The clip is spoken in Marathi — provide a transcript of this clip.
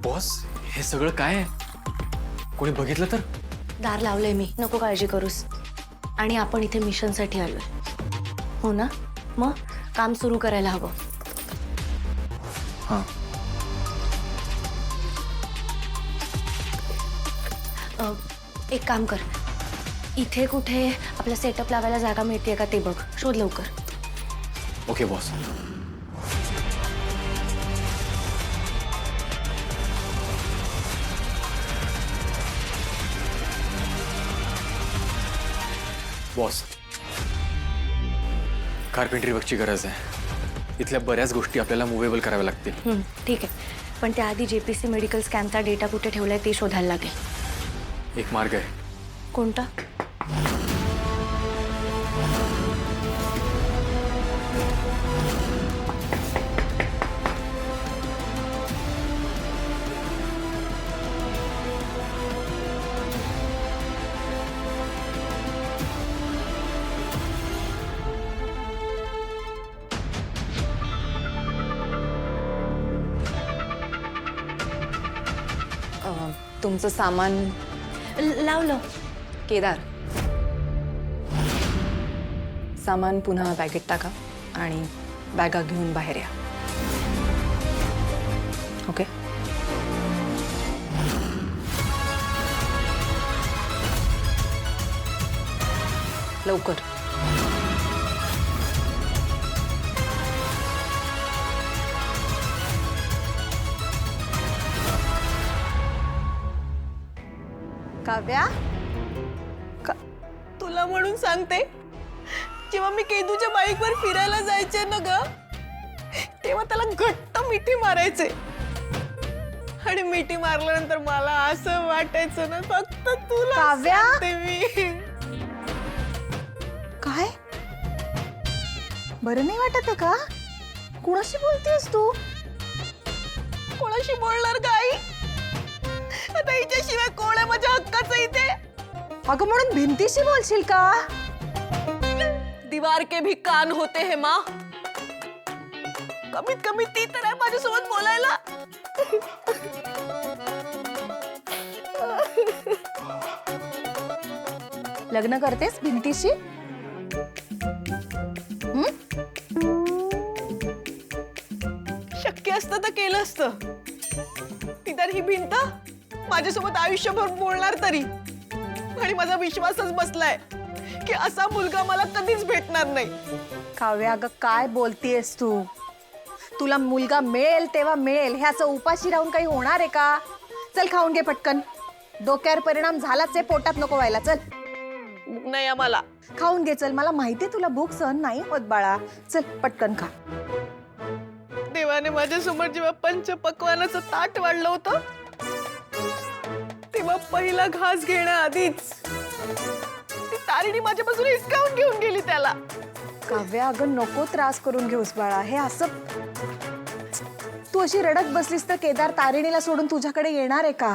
बॉस हे सगळं काय आहे? कोणी बघितलं तर? दार लावलंय मी, नको काळजी करूस. आणि आपण इथे मिशनसाठी आलोय, हो ना? मग काम सुरू करायला हवं. हां. एक काम कर, इथे कुठे आपला सेटअप लावायला जागा मिळते का ते बघ, शोध लवकर. Okay boss. बॉस, कार्पेंट्री वर्कची गरज आहे. इथल्या बऱ्याच गोष्टी आपल्याला मुव्हेबल कराव्या लागतील. ठीक आहे, पण त्याआधी JPC मेडिकल स्कॅनचा डेटा कुठे ठेवलाय ते शोधायला लागेल. एक मार्ग आहे. कोणता? तुमचं सामान लावलं. केदार, सामान पुन्हा बॅगेत टाका आणि बॅगा घेऊन बाहेर या. ओके. लवकर. काव्या, तुला म्हणून सांगते, जेव्हा मी केदूच्या बाईकवर फिरायला जायचे ना ग, तेव्हा त्याला घट्ट मिठी मारायचे. आणि मिठी मारल्यानंतर मला असं वाटायचं ना फक्त तुला काव्या? सांगते मी. काय बरं नाही वाटत का? कुणाशी बोलतेस तू? कोणाशी बोलणार काय? आता हिच्याशिवाय कोण आहे माझ्या हक्काचं इथे? अगं म्हणून भिंतीशी बोलशील का? दीवार के भी कान होते हैं माँ. कमीत कमी ती तर आहे माझ्यासोबत बोलायला. लग्न करतेस भिंतीशी? शक्य असतं तर केलं असतं. निदान ही भिंत माझ्यासोबत आयुष्यभर बोलणार तरी. आणि माझा विश्वासच बसलाय की असा मुलगा मला कधीच भेटणार नाही. काव्या, अगं काय बोलतेस तू? तुला मुलगा मिळेल तेव्हा मिळेल, ह्याचं उपाशी राहून काही होणार आहे का? चल खाऊन घे पटकन. डोक्यावर परिणाम झालाच आहे, पोटात नको व्हायला. चल भूक नाही आम्हाला. खाऊन घे चल. मला माहितीये तुला भूक सहन नाही होत बाळा. चल पटकन खा. देवाने माझ्यासमोर जेव्हा पंचपक्वानाचं ताट वाढलं होतं, तेव्हा पहिला घास घेण्याआधीच ती तारिणी माझ्यापासून हिसकावून घेऊन गेली त्याला. काव्या, अगं नको त्रास करून घेऊस बाळा. हे असं तू अशी रडत बसलीस तर केदार तारिणीला सोडून तुझ्याकडे येणार आहे का?